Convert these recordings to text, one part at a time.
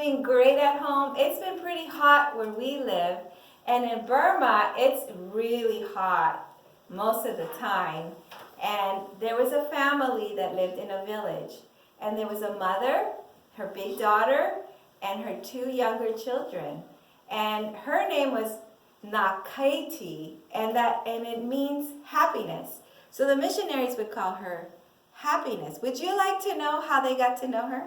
doing great at home. It's been pretty hot where we live. And in Burma, it's really hot most of the time. And there was a family that lived in a village. And there was a mother, her big daughter, and her two younger children. And her name was Nakaiti, and it means happiness. So the missionaries would call her Happiness. Would you like to know how they got to know her?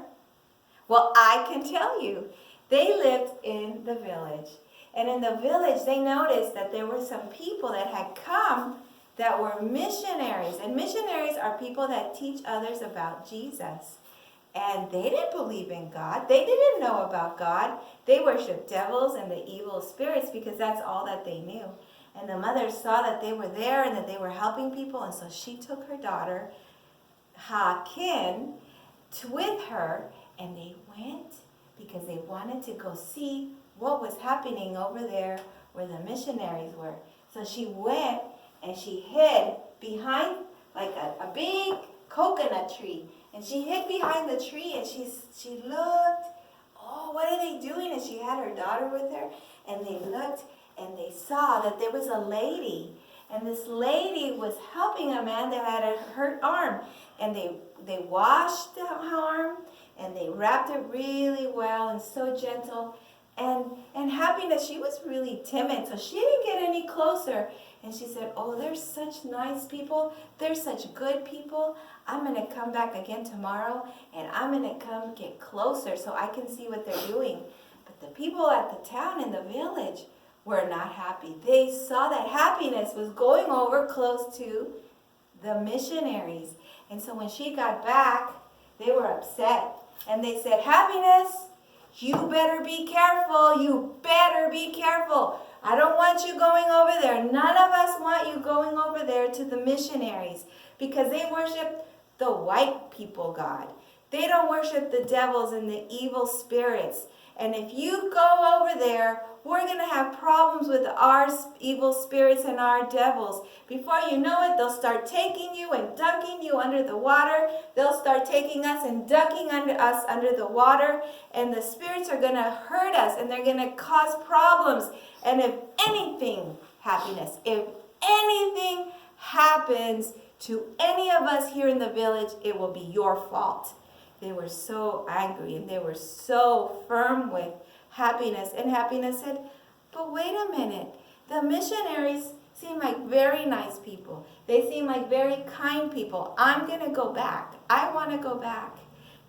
Well, I can tell you. They lived in the village. And in the village, they noticed that there were some people that had come that were missionaries. And missionaries are people that teach others about Jesus. And they didn't believe in God. They didn't know about God. They worshiped devils and the evil spirits because that's all that they knew. And the mother saw that they were there and that they were helping people. And so she took her daughter, Ha-Kin, with her. And they went because they wanted to go see what was happening over there where the missionaries were. So she went and she hid behind like a big coconut tree. And she hid behind the tree and she looked, oh, what are they doing? And she had her daughter with her. And they looked and they saw that there was a lady. And this lady was helping a man that had a hurt arm. And they washed the arm and they wrapped it really well and so gentle. And Happiness, she was really timid, so she didn't get any closer. And she said, oh, they're such nice people. They're such good people. I'm going to come back again tomorrow, and I'm going to come get closer so I can see what they're doing. But the people at the town and the village were not happy. They saw that Happiness was going over close to the missionaries. And so when she got back, they were upset. And they said, Happiness, you better be careful. You better be careful. I don't want you going over there. None of us want you going over there to the missionaries because they worship the white people God. They don't worship the devils and the evil spirits. And if you go over there, we're going to have problems with our evil spirits and our devils. Before you know it, they'll start taking you and dunking you under the water. They'll start taking us and dunking us under the water. And the spirits are going to hurt us and they're going to cause problems. And if anything, Happiness, if anything happens to any of us here in the village, it will be your fault. They were so angry and they were so firm with Happiness. And Happiness said, but wait a minute. The missionaries seem like very nice people. They seem like very kind people. I'm going to go back. I want to go back.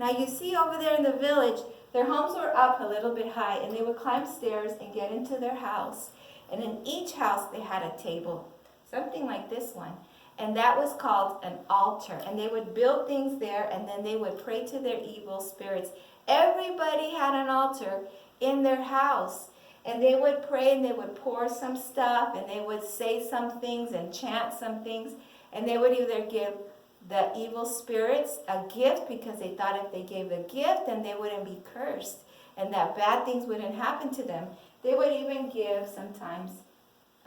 Now you see over there in the village, their homes were up a little bit high and they would climb stairs and get into their house. And in each house they had a table, something like this one. And that was called an altar. And they would build things there and then they would pray to their evil spirits. Everybody had an altar in their house. And they would pray and they would pour some stuff and they would say some things and chant some things. And they would either give the evil spirits a gift because they thought if they gave the gift then they wouldn't be cursed and that bad things wouldn't happen to them. They would even give sometimes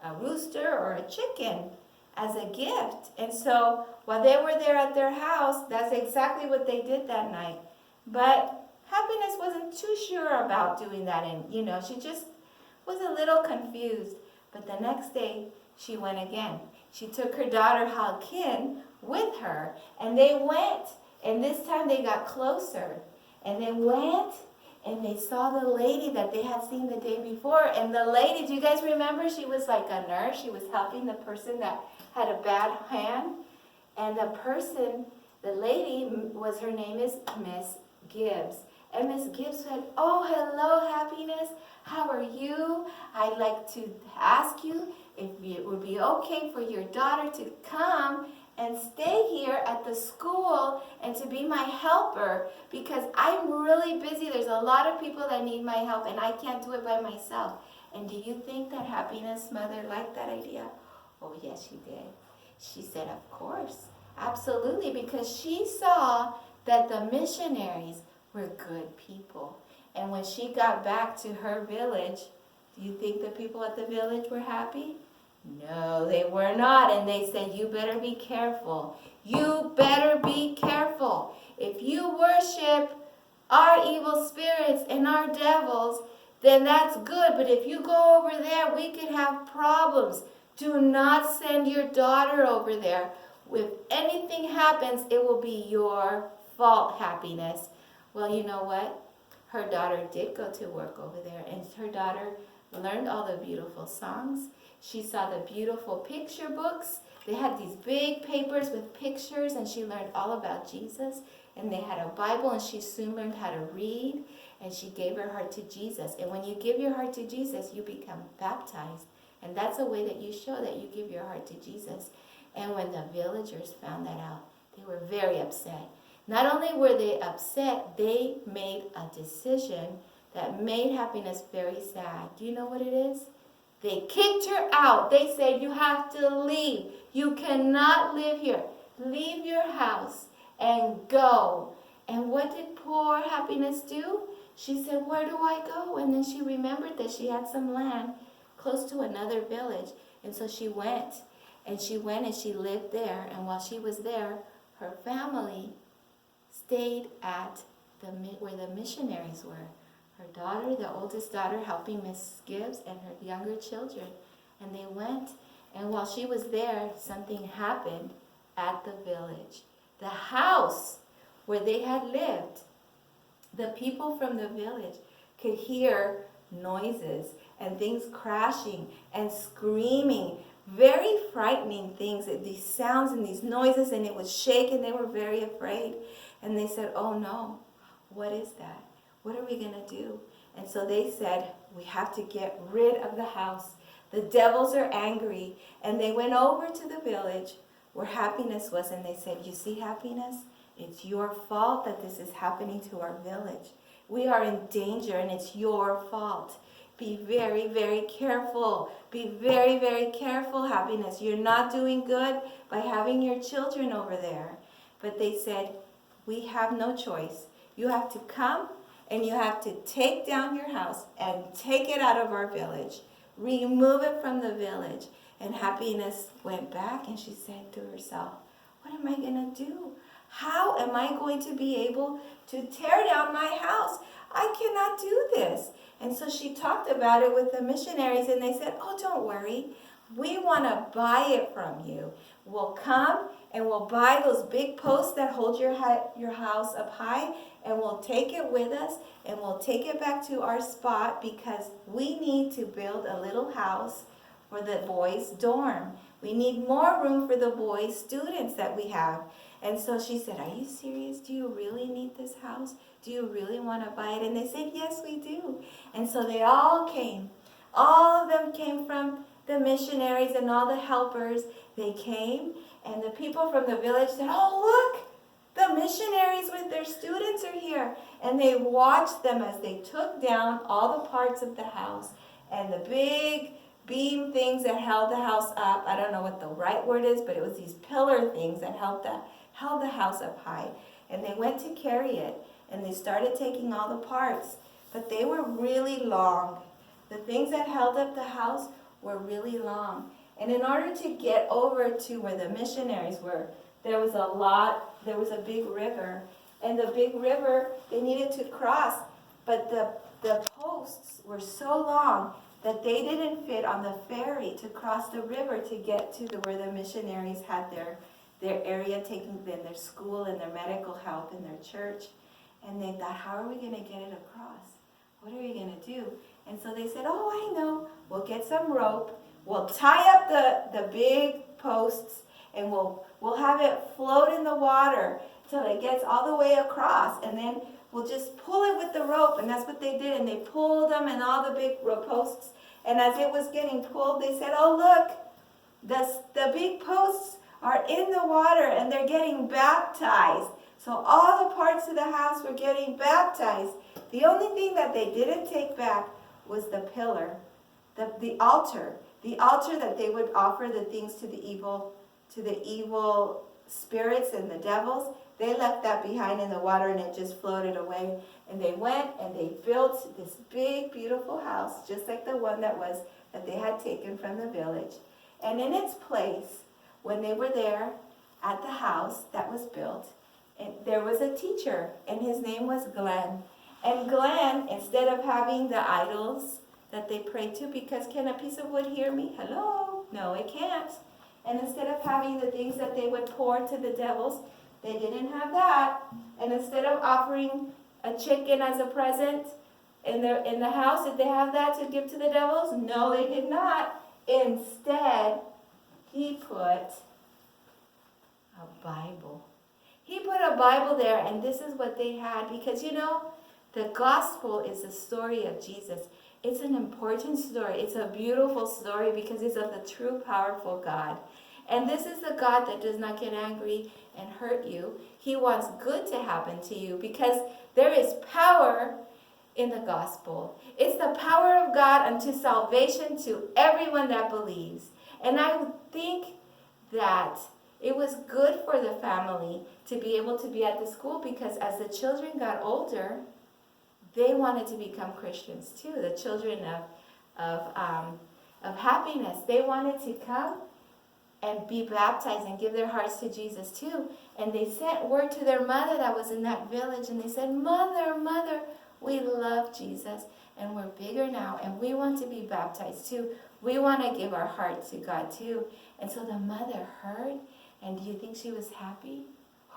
a rooster or a chicken as a gift. And so while they were there at their house, that's exactly what they did that night. But Happiness wasn't too sure about doing that. And, she just was a little confused. But the next day, she went again. She took her daughter, Ha-Kin, with her. And they went. And this time they got closer. And they went and they saw the lady that they had seen the day before. And the lady, do you guys remember? She was like a nurse. She was helping the person that had a bad hand. And the lady, her name is Miss Gibbs. And Miss Gibbs said, oh, hello, Happiness. How are you? I'd like to ask you if it would be okay for your daughter to come and stay here at the school and to be my helper because I'm really busy. There's a lot of people that need my help and I can't do it by myself. And do you think that Happiness' mother liked that idea? Oh, yes, she did. She said, of course, absolutely, because she saw that the missionaries were good people. And when she got back to her village, do you think the people at the village were happy? No, they were not. And they said, you better be careful. You better be careful. If you worship our evil spirits and our devils, then that's good. But if you go over there, we could have problems. Do not send your daughter over there. If anything happens, it will be your fault, Happiness. Well, you know what? Her daughter did go to work over there, and her daughter learned all the beautiful songs. She saw the beautiful picture books. They had these big papers with pictures, and she learned all about Jesus. And they had a Bible, and she soon learned how to read, and she gave her heart to Jesus. And when you give your heart to Jesus, you become baptized. And that's a way that you show that you give your heart to Jesus. And when the villagers found that out, they were very upset. Not only were they upset, they made a decision that made Happiness very sad. Do you know what it is? They kicked her out. They said, you have to leave. You cannot live here. Leave your house and go. And what did poor Happiness do? She said, where do I go? And then she remembered that she had some land close to another village. And so she went. And she went and she lived there. And while she was there, her family stayed at where the missionaries were. Her daughter, the oldest daughter, helping Miss Gibbs, and her younger children. And they went. And while she was there, something happened at the village. The house where they had lived, the people from the village could hear noises and things crashing and screaming, very frightening things, these sounds and these noises, and it would shake, and they were very afraid. And they said, oh no, what is that? What are we going to do? And so they said, we have to get rid of the house. The devils are angry. And they went over to the village where Happiness was, and they said, you see, Happiness? It's your fault that this is happening to our village. We are in danger, and it's your fault. Be very, very careful. Be very, very careful, Happiness. You're not doing good by having your children over there. But they said, we have no choice. You have to come, and you have to take down your house and take it out of our village. Remove it from the village. And Happiness went back, and she said to herself, what am I going to do? How am I going to be able to tear down my house? I cannot do this. And so she talked about it with the missionaries, and they said, oh, don't worry. We want to buy it from you. We'll come and we'll buy those big posts that hold your house up high, and we'll take it with us, and we'll take it back to our spot because we need to build a little house for the boys' dorm. We need more room for the boys' students that we have. And so she said, are you serious? Do you really need this house? Do you really want to buy it? And they said, yes, we do. And so they all came. All of them came from the missionaries and all the helpers. They came, and the people from the village said, oh, look, the missionaries with their students are here. And they watched them as they took down all the parts of the house and the big beam things that held the house up. I don't know what the right word is, but it was these pillar things that held the house up high. And they went to carry it, and they started taking all the parts. But they were really long. The things that held up the house were really long. And in order to get over to where the missionaries were, there was a big river. And the big river, they needed to cross. But the posts were so long that they didn't fit on the ferry to cross the river to get to where the missionaries had their area, taking them their school and their medical help and their church. And they thought, how are we going to get it across? What are we going to do? And so they said, oh, I know. We'll get some rope. We'll tie up the big posts, and we'll have it float in the water till it gets all the way across. And then we'll just pull it with the rope. And that's what they did. And they pulled them and all the big posts. And as it was getting pulled, they said, oh, look, the big posts are in the water, and they're getting baptized. So all the parts of the house were getting baptized. The only thing that they didn't take back was the pillar, the altar that they would offer the things to the evil spirits and the devils. They left that behind in the water, and it just floated away. And they went and they built this big, beautiful house, just like the one that they had taken from the village. And in its place, when they were there at the house that was built, and there was a teacher, and his name was Glenn. And Glenn, instead of having the idols that they prayed to, because can a piece of wood hear me? Hello? No, it can't. And instead of having the things that they would pour to the devils, they didn't have that. And instead of offering a chicken as a present in the house, did they have that to give to the devils? No, they did not. Instead, he put a Bible. He put a Bible there, and this is what they had. Because, the gospel is the story of Jesus. It's an important story. It's a beautiful story because it's of the true, powerful God. And this is the God that does not get angry and hurt you. He wants good to happen to you because there is power in the gospel. It's the power of God unto salvation to everyone that believes. And I think that it was good for the family to be able to be at the school because as the children got older, they wanted to become Christians too. The children of happiness, they wanted to come and be baptized and give their hearts to Jesus too. And they sent word to their mother that was in that village, and they said, Mother, Mother, we love Jesus, and we're bigger now, and we want to be baptized too. We want to give our heart to God too. And so the mother heard, and do you think she was happy?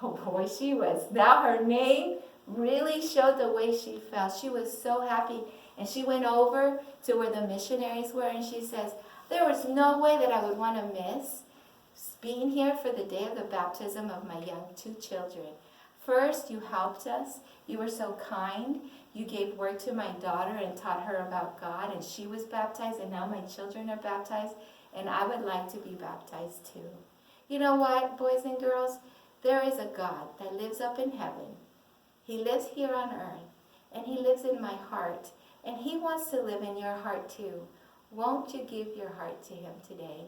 Oh boy, she was. Now her name really showed the way she felt. She was so happy. And she went over to where the missionaries were, and she says, there was no way that I would want to miss being here for the day of the baptism of my young 2 children. First, you helped us. You were so kind. You gave word to my daughter and taught her about God, and she was baptized, and now my children are baptized, and I would like to be baptized too. You know what, boys and girls? There is a God that lives up in heaven. He lives here on earth, and he lives in my heart, and he wants to live in your heart too. Won't you give your heart to him today?